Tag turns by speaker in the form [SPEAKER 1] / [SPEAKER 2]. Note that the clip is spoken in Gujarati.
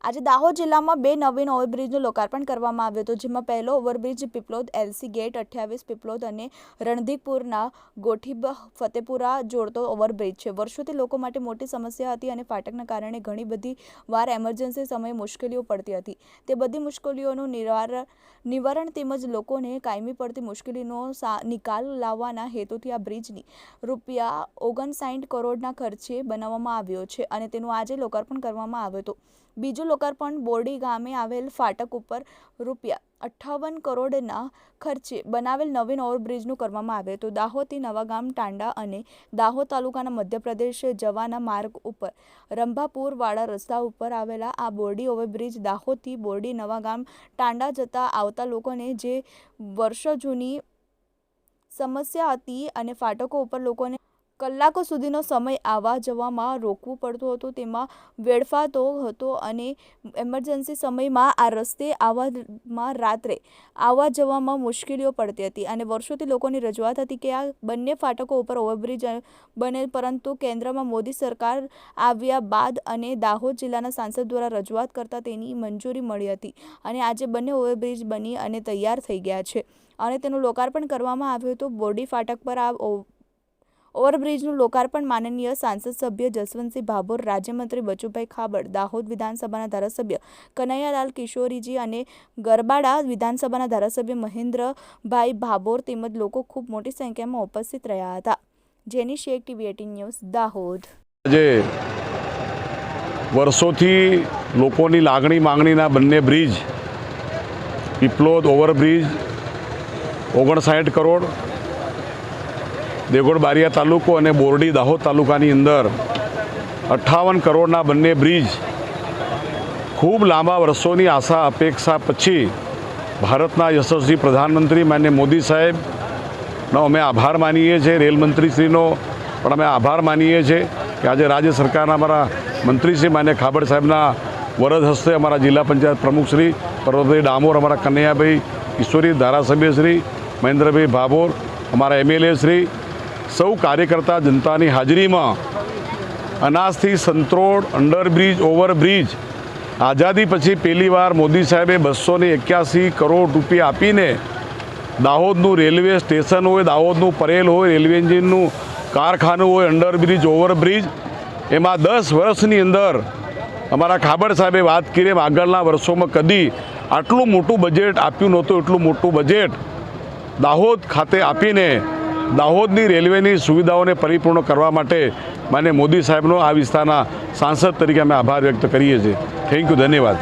[SPEAKER 1] આજે દાહોદ જિલ્લામાં બે નવીન ઓવરબ્રિજનું લોકાર્પણ કરવામાં આવ્યું હતું, જેમાં પહેલો overbridge Piplod LC gate 28 Piplod અને રણધીકપુરના ગોઠીબ ફતેપુરા જોડતો ઓવરબ્રિજ છે। વર્ષોથી લોકો માટે મોટી સમસ્યા હતી અને ફાટકના કારણે ઘણી બધી વાર એમરજન્સી સમયે મુશ્કેલીઓ પડતી હતી। તે બધી મુશ્કેલીઓનું નિવારણ તેમજ લોકોને કાયમી પડતી મુશ્કેલીનો નિકાલ લાવવાના હેતુથી આ બ્રિજની ₹59 કરોડના ખર્ચે બનાવવામાં આવ્યો છે અને તેનું આજે લોકાર્પણ કરવામાં આવ્યું હતું। બીજું લોકાર્પણ બોરડી ગામે આવેલ ફાટક ઉપર ₹58 કરોડના ખર્ચે બનાવેલ નવીન ઓવરબ્રિજનું કરવામાં આવ્યું હતું। દાહોદથી નવાગામ ટાંડા અને દાહોદ તાલુકાના મધ્યપ્રદેશ જવાના માર્ગ ઉપર રંભાપુર વાળા રસ્તા ઉપર આવેલા આ બોરડી ઓવરબ્રિજ દાહોદથી બોરડી નવાગામ ટાંડા જતા આવતા લોકોને જે વર્ષો જૂની સમસ્યા હતી અને ફાટકો ઉપર લોકોને કલાકો સુધીનો સમય આવવા જવામાં રોકવું પડતું હતું, તેમાં વેડફાતો હતો અને એમરજન્સી સમયમાં આ રસ્તે આવવામાં રાત્રે આવવા જવામાં મુશ્કેલીઓ પડતી હતી અને વર્ષોથી લોકોની રજૂઆત હતી કે આ બંને ફાટકો ઉપર ઓવરબ્રિજ બને, પરંતુ કેન્દ્રમાં મોદી સરકાર આવ્યા બાદ અને દાહોદ જિલ્લાના સાંસદ દ્વારા રજૂઆત કરતા તેની મંજૂરી મળી હતી અને આજે બંને ઓવરબ્રિજ બની અને તૈયાર થઈ ગયા છે અને તેનું લોકાર્પણ કરવામાં આવ્યું હતું। બોરડી ફાટક પર આ ઓવરબ્રિજનું લોકાર્પણ માનનીય સાંસદ સભ્ય જસવંતસિંહ ભાભોર, રાજ્યમંત્રી બચુભાઈ ખાબડ, દાહોદ વિધાનસભાના ધારાસભ્ય કનૈયાલાલ કિશોરીજી અને ગરબાડા વિધાનસભાના ધારાસભ્ય મહેન્દ્રભાઈ ભાભોર તેમજ લોકો ખૂબ મોટી સંખ્યામાં ઉપસ્થિત રહ્યા હતા। જેની શેખ ટીવી 18 ન્યૂઝ દાહોદ।
[SPEAKER 2] આજે વર્ષોથી લોકોની લાગણી માંગણીના બંને બ્રિજ પીપલોદ ઓવરબ્રિજ 59 કરોડ, દેવગઢ બારિયા તાલુકો અને બોરડી દાહોદ તાલુકાની અંદર 58 કરોડના બંને બ્રિજ ખૂબ લાંબા વર્ષોની આશા અપેક્ષા પછી ભારતના યશસ્વી પ્રધાનમંત્રી માનનીય મોદી સાહેબનો અમે આભાર માનીએ છીએ, રેલમંત્રીશ્રીનો પણ અમે આભાર માનીએ છીએ કે આજે રાજ્ય સરકારના અમારા મંત્રીશ્રી માનનીય ખાબડ સાહેબના વરદ હસ્તે અમારા જિલ્લા પંચાયત પ્રમુખશ્રી પર્વતભાઈ ડામોર, અમારા કનૈયાભાઈ કિશોરી, ધારાસભ્યશ્રી મહેન્દ્રભાઈ ભાભોર, અમારા એમએલએ શ્રી, સૌ કાર્યકર્તા જનતાની હાજરીમાં અનાજથી સંતરોડ અંડરબ્રિજ ઓવરબ્રિજ આઝાદી પછી પહેલીવાર મોદી સાહેબે 281 કરોડ રૂપિયા આપીને દાહોદનું રેલવે સ્ટેશન હોય, દાહોદનું પરેલ હોય, રેલવે એન્જિનનું કારખાનું હોય, અંડરબ્રિજ ઓવરબ્રિજ, એમાં 10 વર્ષની અંદર અમારા ખાબડ સાહેબે વાત કરી એમ આગળના વર્ષોમાં કદી આટલું મોટું બજેટ આપ્યું નહોતું। એટલું મોટું બજેટ દાહોદ ખાતે આપીને દાહોદની રેલવેની સુવિધાઓને પરિપૂર્ણ કરવા માટે માનનીય મોદી સાહેબનો આ વિસ્તારના સાંસદ તરીકે અમે આભાર વ્યક્ત કરીએ છીએ। થેન્ક યુ, ધન્યવાદ।